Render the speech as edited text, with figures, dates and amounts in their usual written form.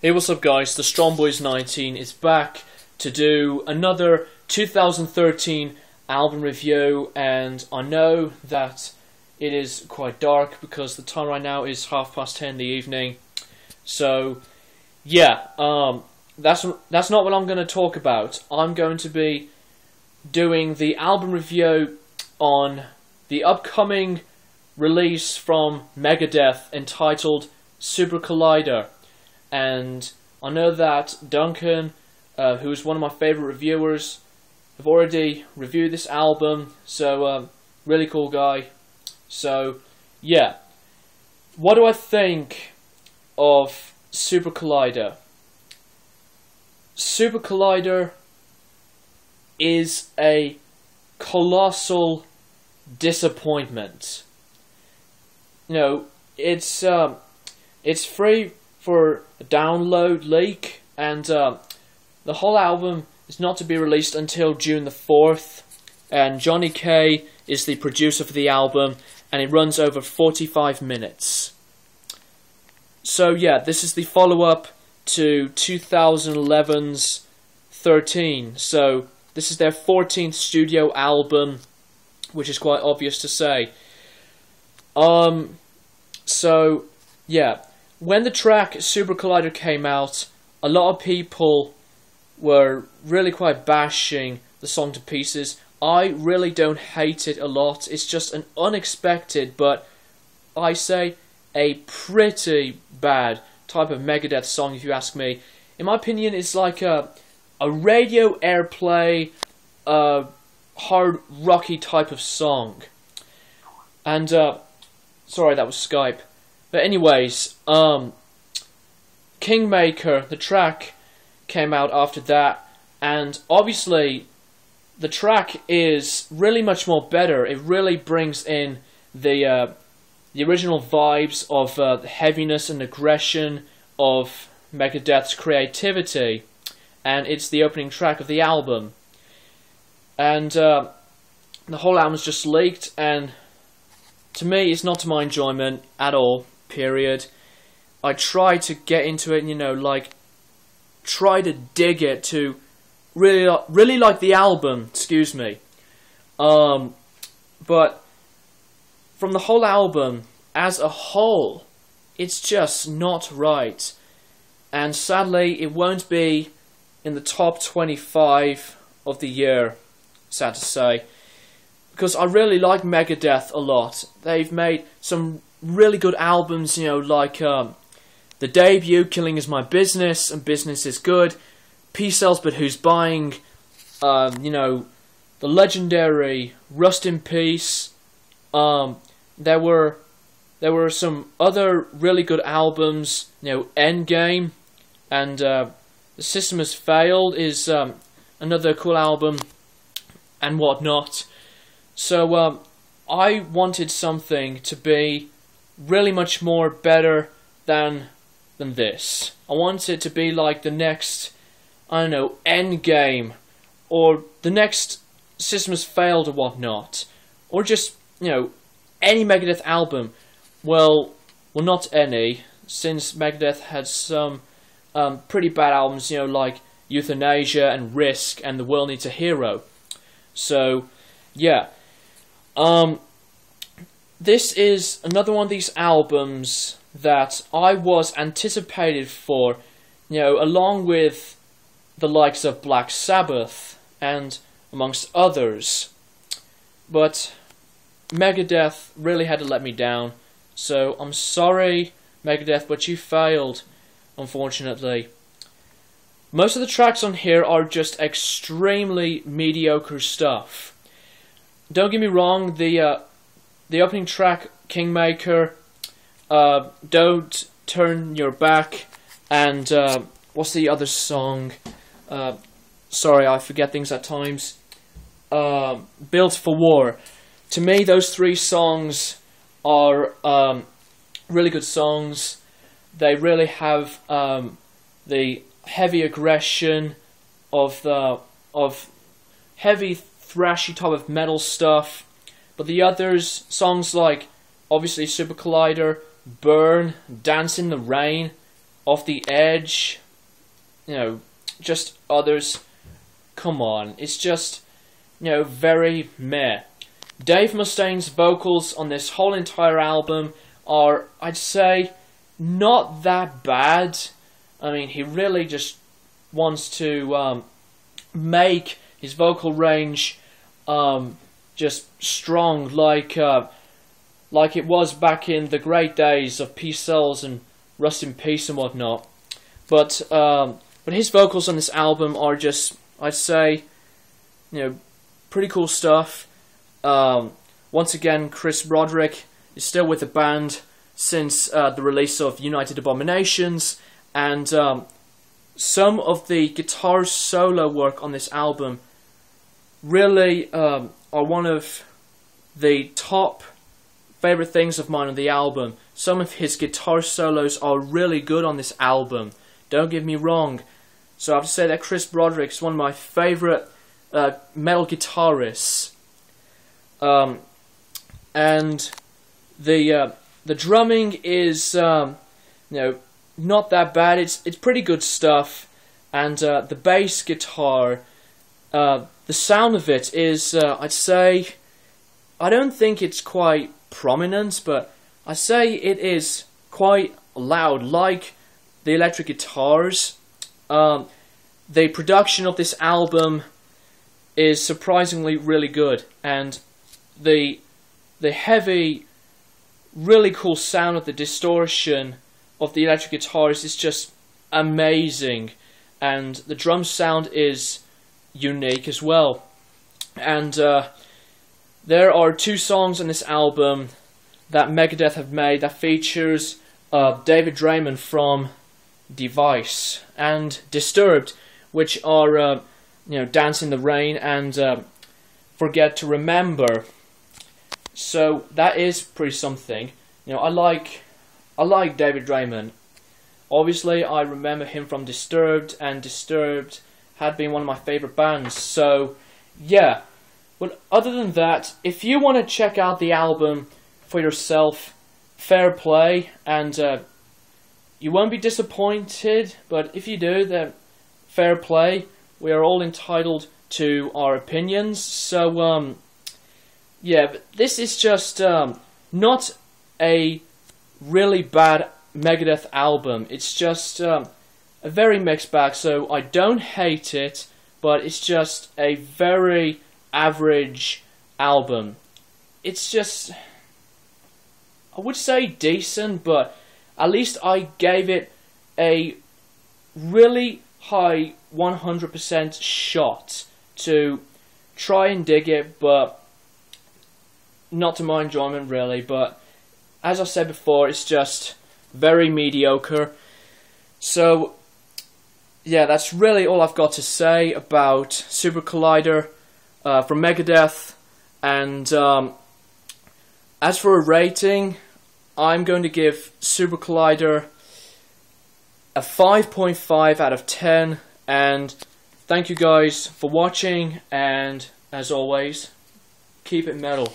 Hey, what's up guys, the Strong Boys 19 is back to do another 2013 album review, and I know that it is quite dark because the time right now is 10:30 in the evening. So yeah, that's not what I'm going to talk about. I'm going to be doing the album review on the upcoming release from Megadeth entitled Super Collider. And I know that Duncan, who is one of my favourite reviewers, have already reviewed this album, so really cool guy. So yeah, what do I think of Super Collider? Super Collider is a colossal disappointment. You know, it's free for a download leak, and the whole album is not to be released until June the 4th, and Johnny K is the producer for the album, and it runs over 45 minutes. So yeah, this is the follow-up to 2011's 13, so this is their 14th studio album, which is quite obvious to say. So yeah, when the track Super Collider came out, a lot of people were really quite bashing the song to pieces. I really don't hate it a lot. It's just an unexpected, but I say a pretty bad type of Megadeth song, if you ask me. In my opinion, it's like a radio airplay, hard rocky type of song. And sorry, that was Skype. But anyways, Kingmaker, the track, came out after that, and obviously the track is really much more better. It really brings in the original vibes of the heaviness and aggression of Megadeth's creativity, and it's the opening track of the album. And the whole album's just leaked, and to me, it's not to my enjoyment at all. Period. I try to get into it, you know, like try to dig it to really like the album. Excuse me. But from the whole album as a whole, it's just not right, and sadly, it won't be in the top 25 of the year. Sad to say, because I really like Megadeth a lot. They've made some really good albums, you know, like the debut, Killing Is My Business, and Business Is Good, Peace Sells But Who's Buying, you know, the legendary Rust in Peace. There were some other really good albums, you know, Endgame, and The System Has Failed is another cool album, and whatnot. So I wanted something to be really much more better than this. I want it to be like the next, I don't know, Endgame, or the next System Has Failed or whatnot, or just, you know, any Megadeth album. Well, not any, since Megadeth had some pretty bad albums, you know, like Euthanasia and Risk and The World Needs a Hero. So yeah, this is another one of these albums that I was anticipated for, you know, along with the likes of Black Sabbath and amongst others. But Megadeth really had to let me down. So I'm sorry, Megadeth, but you failed, unfortunately. Most of the tracks on here are just extremely mediocre stuff. Don't get me wrong, the opening track, Kingmaker, Don't Turn Your Back, and what's the other song? Sorry, I forget things at times. Built for War. To me, those three songs are really good songs. They really have the heavy aggression of heavy thrashy type of metal stuff. But the others, songs like obviously Super Collider, Burn, Dance in the Rain, Off the Edge, you know, just others. Come on, it's just, you know, very meh. Dave Mustaine's vocals on this whole entire album are, I'd say, not that bad. I mean, he really just wants to make his vocal range just strong, like it was back in the great days of Peace Cells and Rust in Peace and whatnot. But his vocals on this album are just, I'd say, you know, pretty cool stuff. Once again, Chris Broderick is still with the band since the release of United Abominations, and some of the guitar solo work on this album really are one of the top favorite things of mine on the album. Some of his guitar solos are really good on this album, don't get me wrong. So I have to say that Chris Broderick is one of my favorite metal guitarists. And the drumming is you know, not that bad. It's pretty good stuff, and the bass guitar, the sound of it is, I'd say, I don't think it's quite prominent, but I say it is quite loud, like the electric guitars. The production of this album is surprisingly really good, and the heavy, really cool sound of the distortion of the electric guitars is just amazing, and the drum sound is unique as well. And there are 2 songs on this album that Megadeth have made that features David Draiman from Device and Disturbed, which are you know, Dance in the Rain and Forget to Remember. So that is pretty something. You know, I like David Draiman. Obviously, I remember him from Disturbed, and Disturbed had been one of my favorite bands. So yeah. But other than that, if you want to check out the album for yourself, fair play, and you won't be disappointed. But if you do, then fair play. We are all entitled to our opinions. So yeah, but this is just not a really bad Megadeth album. It's just a very mixed bag. So I don't hate it, but it's just a very average album. It's just, I would say decent, but at least I gave it a really high 100% shot to try and dig it, but not to my enjoyment really. But as I said before, it's just very mediocre. So yeah, that's really all I've got to say about Super Collider from Megadeth. And as for a rating, I'm going to give Super Collider a 5.5 out of 10. And thank you guys for watching, and as always, keep it metal.